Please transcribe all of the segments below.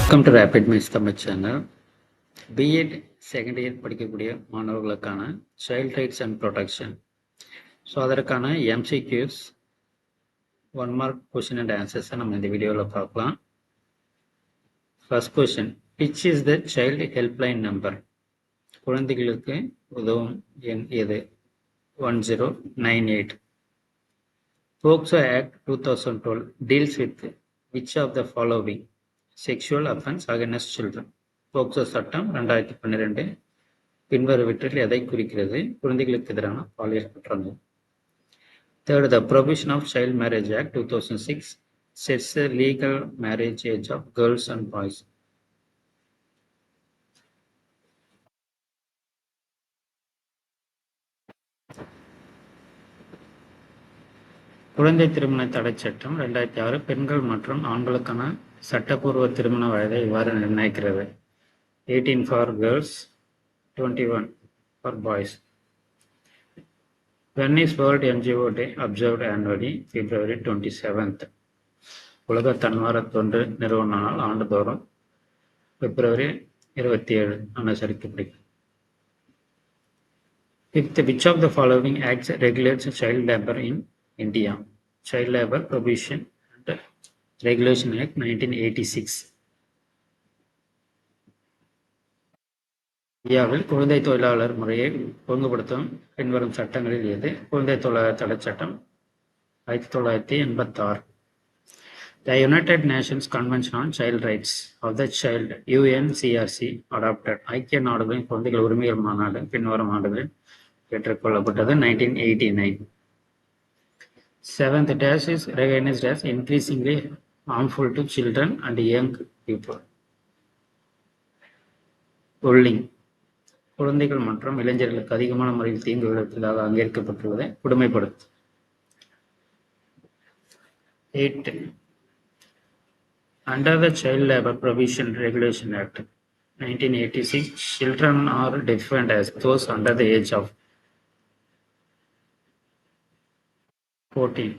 Welcome to rapid miss Tamil channel. BEd second year படிக்கக்கூடிய மாணவர்களுக்கான child rights and protection. So அதற்கான MCQs 1 mark question and ஆன்சர்ஸை நம்ம இந்த வீடியோவில் பார்க்கலாம். First question, which is the child helpline number? குழந்தைகளுக்கு உதவும் எண் எது? 1098. POCSO act 2012 deals with which of the following sexual offence against children? போக்சோ சட்டம் 2012 பின்வருவற்றில் எதை குறிக்கிறது? குழந்தைகளுக்கு எதிரான பாலியல் குற்றங்கள். Third, the provision of child marriage act 2006 sets the legal marriage age of girls and boys. குழந்தை திருமண தடை சட்டம் 2006 பெண்கள் மற்றும் ஆண்களுக்கான சட்டப்பூர்வ திருமண வயதை இவ்வாறு நிர்ணயிக்கிறது: 18 for girls, 21 for boys. When is World NGO Day observed annually? February 27th. உலக தன்னார்வ தொண்டு நிறுவன நாள் ஆண்டுதோறும் பிப்ரவரி 27 அனுசரிக்கப்படுகிறது. Fifth, which of the following acts regulates child labor in India? Child Labor Prohibition and Regulation Act 1986. இந்தியாவில் குழந்தை தொழிலாளர் முறையை ஒழுங்குபடுத்தும் பின்வரும் சட்டங்களில் எது? குழந்தை தொழிலாளர் தடை சட்டம் 1986. The United Nations Convention on Child Rights of the Child UNCRC adopted. ஐக்கிய நாடுகளின் குழந்தைகள் உரிமைகள் மாநாடு பின்வரும் ஆண்டுகளில் ஏற்றுக்கொள்ளப்பட்டது 1989. Seventh, dash is recognized as increasingly harmful to children and young people. Bullying, குழந்தைகள் மற்றும் இளைஞர்களுக்கு அதிகமான முறையில் தீங்கு விளைவிப்பதாக அங்கீகரிக்கப்பட்டுள்ளதை கொடுமைப்படுத்து. 8. Under the Child Labor Prohibition Regulation Act 1986, children are defined as those under the age of 14.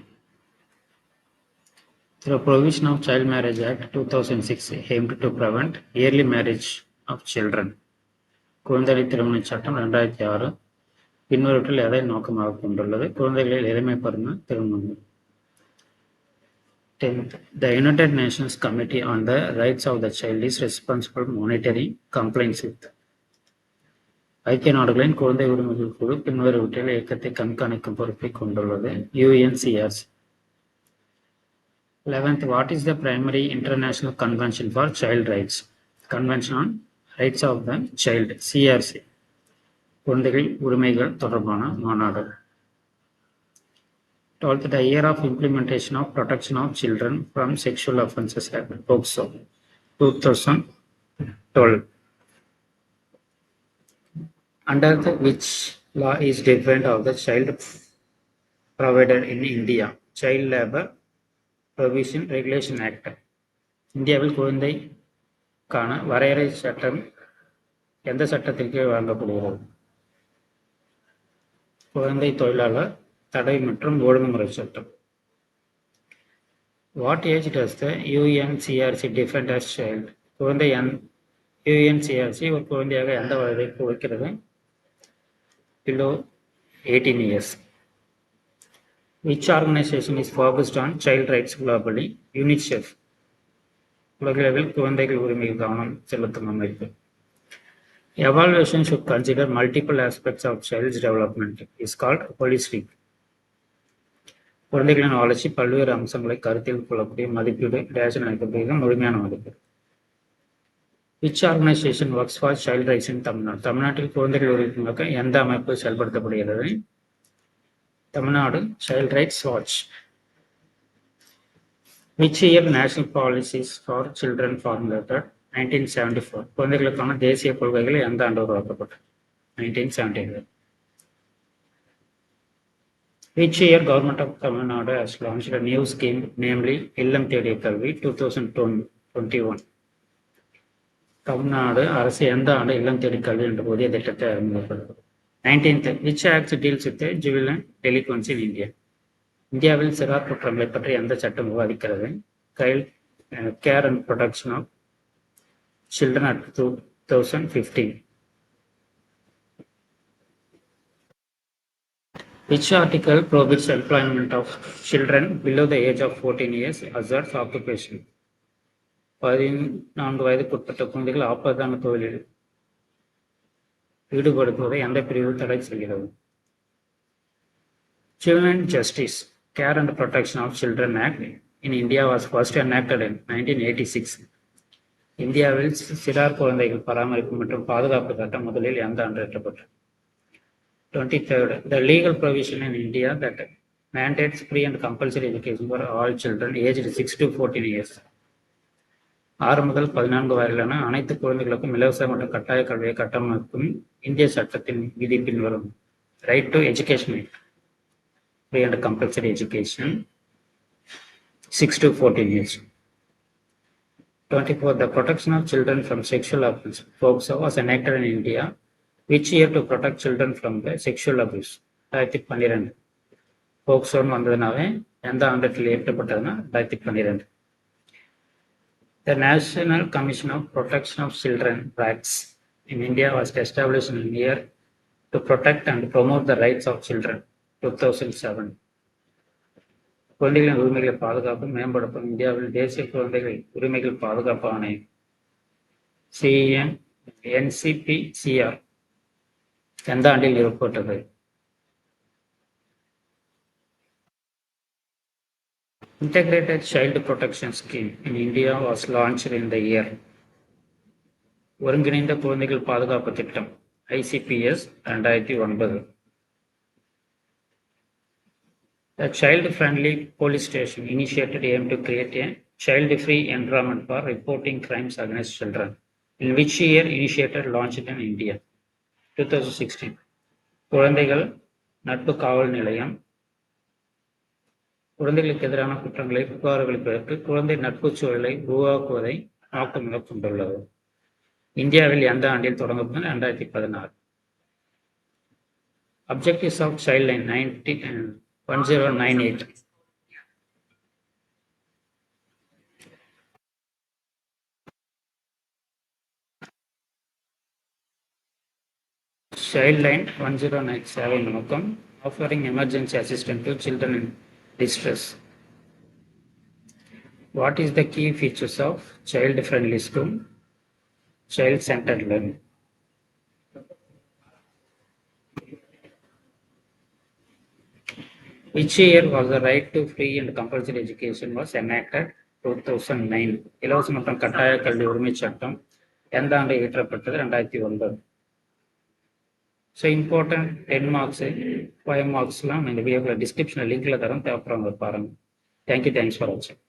The provision of Child Marriage Act 2006 aimed to prevent early marriage of children. குழந்தை திருமண சட்டம் 2006 பின்வருவற்றில் எதை நோக்கமாக கொண்டுள்ளது? குழந்தைகளை எளிமைப்படுத்த திருமணம். 10th, the United Nations Committee on the Rights of the Child is responsible for monitoring complaints with. ஐக்கிய நாடுகளின் குழந்தை உரிமைகள் குழு பின்வருவற்றில் இயக்கத்தை கண்காணிக்கும் பொறுப்பை கொண்டுள்ளது: UNCRC. 11th, what is the primary international convention for child rights? Convention on Rights of the Child, CRC. குழந்தைகள் உரிமைகள் தொடர்பான மாநாடு. 12th, the year of implementation of Protection of Children from Sexual Offences Act, POCSO, 2012. Under which law is defined of the child provided in India? Child Labor Prohibition Regulation Act. இந்தியாவில் குழந்தைக்கான வரையறை சட்டம் எந்த சட்டத்திற்கு வழங்கப்படுகிறது? குழந்தை தொழிலாளர் தடை மற்றும் ஒழுங்குமுறை சட்டம். What age does the UNCRC define as child? குழந்தை UNCRC ஒரு குழந்தையாக எந்த வயதை குறிக்கிறது? Below 18 years. Which organization is focused on child rights globally? UNICEF. உலகளவில் குழந்தைகள் உரிமையில் கவனம் செலுத்தும் அமைப்பு. Evaluation should consider multiple aspects of child's development is called holistic. குழந்தைகளின் வளர்ச்சி பல்வேறு அம்சங்களை கருத்தில் கொள்ளக்கூடிய மதிப்பீடு டேஷன் அளிக்கப்படுகிற முழுமையான மதிப்பீடு. Which organization works for child rights in Tamil Nadu? தமிழ்நாட்டில் குழந்தைகள் உரிமைக்காக எந்த அமைப்பு செயல்படுத்தப்படுகிறது? Tamil Nadu child rights watch. Which year national policies for children formulated? 1974. குழந்தைகளுக்கான தேசிய கொள்கைகள் எந்த ஆண்டு உருவாக்கப்பட்டது? 1975. Which year government of Tamil Nadu has launched a new scheme, namely இல்லம் தேடிய கல்வி 2021. தமிழ்நாடு அரசு எந்த ஆண்டு இல்லம் தேடி கல்வி என்ற புதிய திட்டத்தை அறிமுகப்படுத்தும்? 19th, which act deals with juvenile delinquency in India? இந்தியாவில் சிறார் குற்றங்களை பற்றி எந்த சட்டம் விவாதிக்கிறது? Care and protection of children act 2015. Which article prohibits employment of children below the age of 14 years as occupation? 14 வயதுக்குட்பட்ட குழந்தைகள் ஆபத்தான தொழிலில் ஈடுபடுத்துவதை எந்த பிரிவு தடை செய்கிறது? Children Justice, Care and Protection of Children Act in India was first enacted in 1986. இந்தியாவில் சிறார் குழந்தைகள் பராமரிப்பு மற்றும் பாதுகாப்பு சட்டம் முதலில் எந்த ஆண்டு இயற்றப்பட்டது? 23rd. The legal provision in India that mandates free and compulsory education for all children aged 6 to 14 years. 6 முதல் 14 வரையிலான அனைத்து குழந்தைகளுக்கும் இலவச மற்றும் கட்டாய கல்வியை கட்டமைக்கும் இந்திய சட்டத்தின் விதி பின்வரும்: right to education, free and compulsory education, 6 to 14 years. 24. The protection of children from sexual abuse, POCSO, was enacted in India. Which year to protect children from the sexual abuse? 2012. POCSO வந்ததுனாவே எந்த ஆண்டத்தில் ஏற்றப்பட்டதுன்னா 2012. The National Commission of Protection of Children Rights in India was established in year to protect and promote the rights of children. 2007. குழந்தைகளின் உரிமைகளை பாதுகாப்பு மேம்படுத்தும் இந்தியாவில் தேசிய குழந்தைகள் உரிமைகள் பாதுகாப்பு ஆணையம் NCPCR எந்த ஆண்டில் நிறுவப்பட்டது? Integrated Child Protection Scheme in India was launched in the year. ஒருங்கிணைந்த குழந்தைகள் பாதுகாப்பு திட்டம் ICPS 2009. The child-friendly police station initiated aim to create a child-free environment for reporting crimes against children. In which year initiated launched in India? 2016. குழந்தைகள் நட்பு காவல் நிலையம் குழந்தைகளுக்கு எதிரான குற்றங்களை புகார்களுக்கு குழந்தை நட்பு சூழலை உருவாக்குவதை நோக்கமாக கொண்டுள்ளது. இந்தியாவில் எந்த ஆண்டில் தொடங்கப்பட்டது? 2016. Objectives of Childline 1098. Childline 1097 நோக்கம் offering emergency assistance to children in distress. What is the key features of child-friendly school? Child-centered learning. Which year was the right to free and compulsory education was enacted? 2009. இலவச மற்றும் கட்டாய கல்வி உரிமை சட்டம் எந்த ஆண்டு இயற்றப்பட்டது? 2009. So important 10 marks 5 மார்க்ஸ்லாம் இந்த வீடியோவில் டிஸ்கிரிப்ஷனில் லிங்க்ல தரோம், தேவைப்படுறவங்க பாருங்கள். தேங்க்யூ, தேங்க்ஸ் ஃபார் வாட்சிங்.